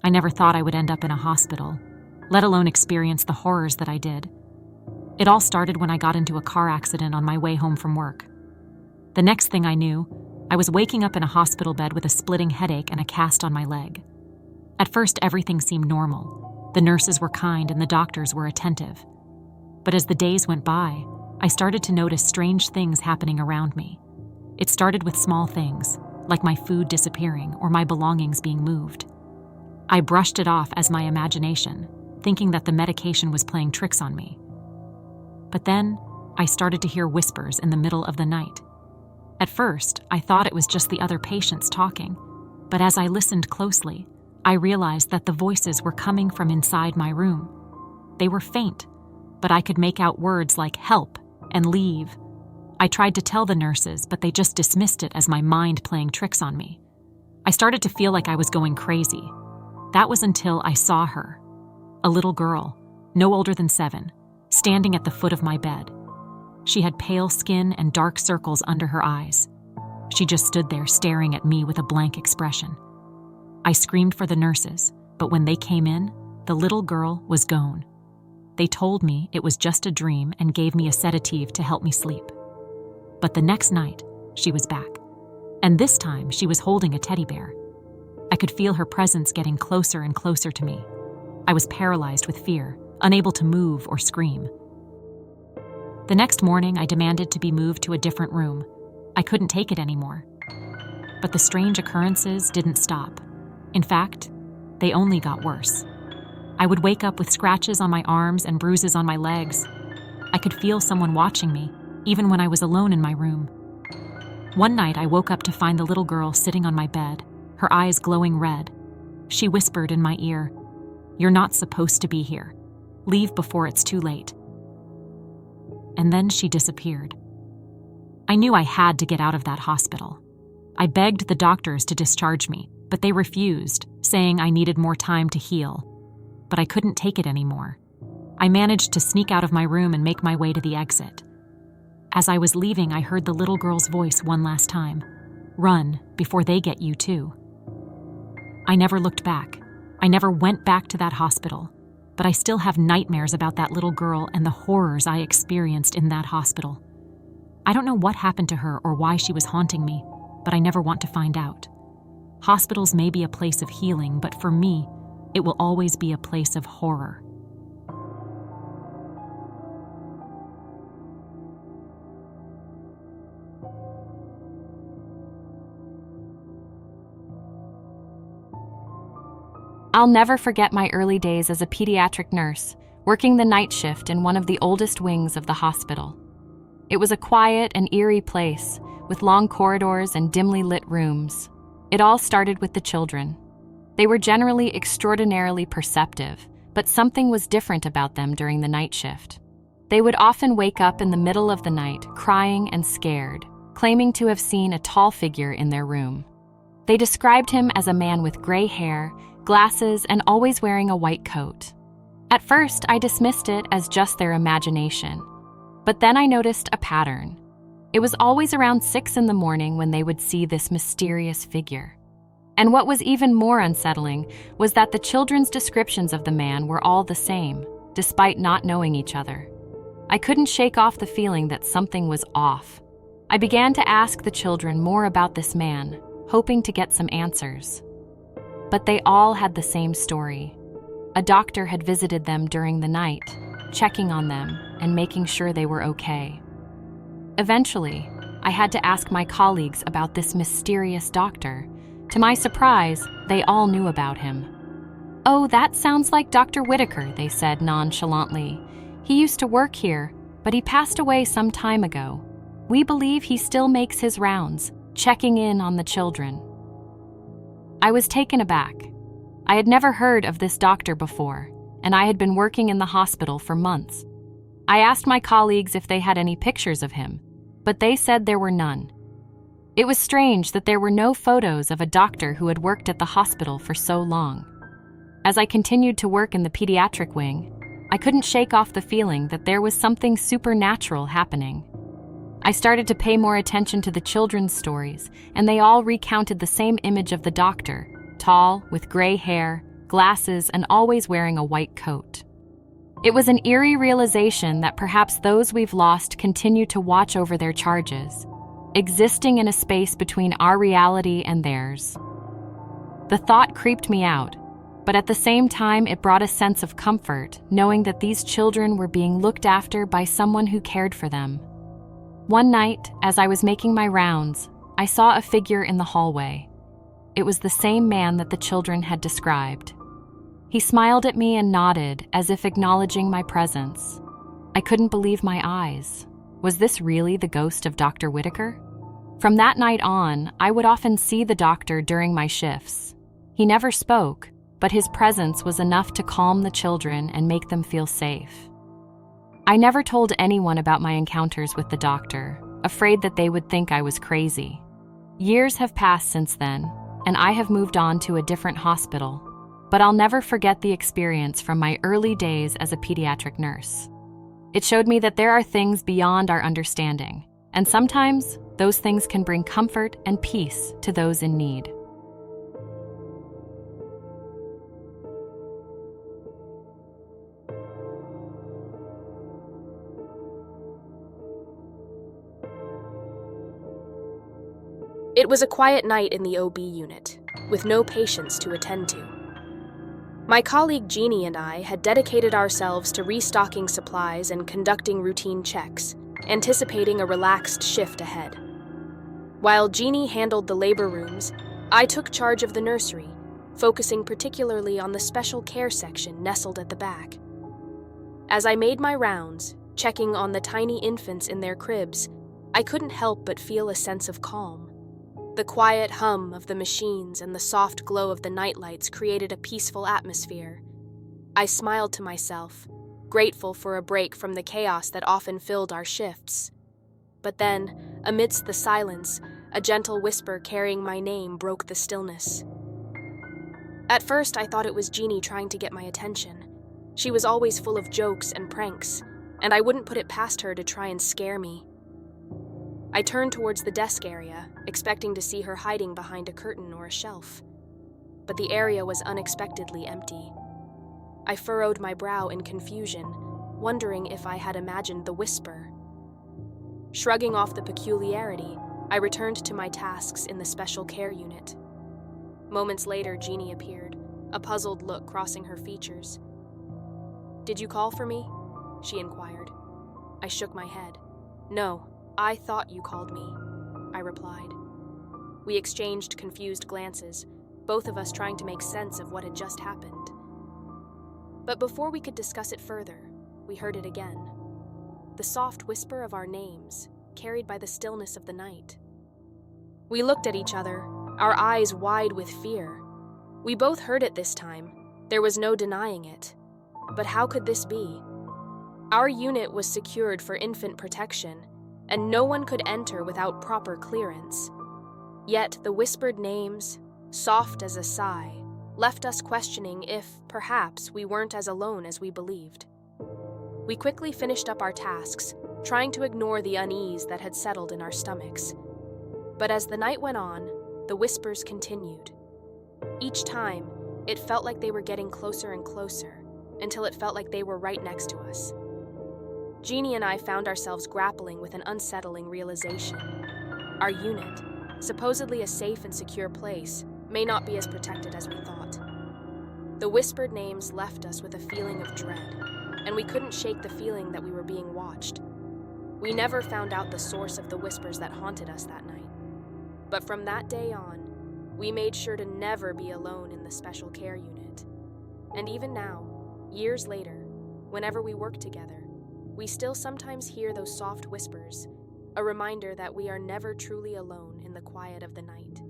I never thought I would end up in a hospital, let alone experience the horrors that I did. It all started when I got into a car accident on my way home from work. The next thing I knew, I was waking up in a hospital bed with a splitting headache and a cast on my leg. At first, everything seemed normal. The nurses were kind and the doctors were attentive. But as the days went by, I started to notice strange things happening around me. It started with small things, like my food disappearing or my belongings being moved. I brushed it off as my imagination, thinking that the medication was playing tricks on me. But then, I started to hear whispers in the middle of the night. At first, I thought it was just the other patients talking, but as I listened closely, I realized that the voices were coming from inside my room. They were faint, but I could make out words like help and leave. I tried to tell the nurses, but they just dismissed it as my mind playing tricks on me. I started to feel like I was going crazy. That was until I saw her, a little girl, no older than 7, standing at the foot of my bed. She had pale skin and dark circles under her eyes. She just stood there staring at me with a blank expression. I screamed for the nurses, but when they came in, the little girl was gone. They told me it was just a dream and gave me a sedative to help me sleep. But the next night, she was back. And this time, she was holding a teddy bear. I could feel her presence getting closer and closer to me. I was paralyzed with fear, unable to move or scream. The next morning, I demanded to be moved to a different room. I couldn't take it anymore. But the strange occurrences didn't stop. In fact, they only got worse. I would wake up with scratches on my arms and bruises on my legs. I could feel someone watching me, even when I was alone in my room. One night, I woke up to find the little girl sitting on my bed, her eyes glowing red. She whispered in my ear, "You're not supposed to be here. Leave before it's too late." And then she disappeared. I knew I had to get out of that hospital. I begged the doctors to discharge me, but they refused, saying I needed more time to heal. But I couldn't take it anymore. I managed to sneak out of my room and make my way to the exit. As I was leaving, I heard the little girl's voice one last time. "Run, before they get you too." I never looked back. I never went back to that hospital, but I still have nightmares about that little girl and the horrors I experienced in that hospital. I don't know what happened to her or why she was haunting me, but I never want to find out. Hospitals may be a place of healing, but for me, it will always be a place of horror. I'll never forget my early days as a pediatric nurse, working the night shift in one of the oldest wings of the hospital. It was a quiet and eerie place, with long corridors and dimly lit rooms. It all started with the children. They were generally extraordinarily perceptive, but something was different about them during the night shift. They would often wake up in the middle of the night, crying and scared, claiming to have seen a tall figure in their room. They described him as a man with gray hair, glasses, and always wearing a white coat. At first, I dismissed it as just their imagination. But then I noticed a pattern. It was always around 6 in the morning when they would see this mysterious figure. And what was even more unsettling was that the children's descriptions of the man were all the same, despite not knowing each other. I couldn't shake off the feeling that something was off. I began to ask the children more about this man, hoping to get some answers. But they all had the same story. A doctor had visited them during the night, checking on them and making sure they were okay. Eventually, I had to ask my colleagues about this mysterious doctor. To my surprise, they all knew about him. "Oh, that sounds like Dr. Whitaker," they said nonchalantly. "He used to work here, but he passed away some time ago. We believe he still makes his rounds, checking in on the children." I was taken aback. I had never heard of this doctor before, and I had been working in the hospital for months. I asked my colleagues if they had any pictures of him, but they said there were none. It was strange that there were no photos of a doctor who had worked at the hospital for so long. As I continued to work in the pediatric wing, I couldn't shake off the feeling that there was something supernatural happening. I started to pay more attention to the children's stories, and they all recounted the same image of the doctor, tall, with gray hair, glasses, and always wearing a white coat. It was an eerie realization that perhaps those we've lost continue to watch over their charges, existing in a space between our reality and theirs. The thought creeped me out, but at the same time it brought a sense of comfort, knowing that these children were being looked after by someone who cared for them. One night, as I was making my rounds, I saw a figure in the hallway. It was the same man that the children had described. He smiled at me and nodded, as if acknowledging my presence. I couldn't believe my eyes. Was this really the ghost of Dr. Whitaker? From that night on, I would often see the doctor during my shifts. He never spoke, but his presence was enough to calm the children and make them feel safe. I never told anyone about my encounters with the doctor, afraid that they would think I was crazy. Years have passed since then, and I have moved on to a different hospital, but I'll never forget the experience from my early days as a pediatric nurse. It showed me that there are things beyond our understanding, and sometimes those things can bring comfort and peace to those in need. It was a quiet night in the OB unit, with no patients to attend to. My colleague Jeannie and I had dedicated ourselves to restocking supplies and conducting routine checks, anticipating a relaxed shift ahead. While Jeannie handled the labor rooms, I took charge of the nursery, focusing particularly on the special care section nestled at the back. As I made my rounds, checking on the tiny infants in their cribs, I couldn't help but feel a sense of calm. The quiet hum of the machines and the soft glow of the nightlights created a peaceful atmosphere. I smiled to myself, grateful for a break from the chaos that often filled our shifts. But then, amidst the silence, a gentle whisper carrying my name broke the stillness. At first, I thought it was Jeannie trying to get my attention. She was always full of jokes and pranks, and I wouldn't put it past her to try and scare me. I turned towards the desk area, expecting to see her hiding behind a curtain or a shelf. But the area was unexpectedly empty. I furrowed my brow in confusion, wondering if I had imagined the whisper. Shrugging off the peculiarity, I returned to my tasks in the special care unit. Moments later, Jeannie appeared, a puzzled look crossing her features. "Did you call for me?" she inquired. I shook my head. "No. I thought you called me," I replied. We exchanged confused glances, both of us trying to make sense of what had just happened. But before we could discuss it further, we heard it again. The soft whisper of our names, carried by the stillness of the night. We looked at each other, our eyes wide with fear. We both heard it this time. There was no denying it. But how could this be? Our unit was secured for infant protection, and no one could enter without proper clearance. Yet the whispered names, soft as a sigh, left us questioning if, perhaps, we weren't as alone as we believed. We quickly finished up our tasks, trying to ignore the unease that had settled in our stomachs. But as the night went on, the whispers continued. Each time, it felt like they were getting closer and closer, until it felt like they were right next to us. Jeannie and I found ourselves grappling with an unsettling realization. Our unit, supposedly a safe and secure place, may not be as protected as we thought. The whispered names left us with a feeling of dread, and we couldn't shake the feeling that we were being watched. We never found out the source of the whispers that haunted us that night. But from that day on, we made sure to never be alone in the special care unit. And even now, years later, whenever we work together, we still sometimes hear those soft whispers, a reminder that we are never truly alone in the quiet of the night.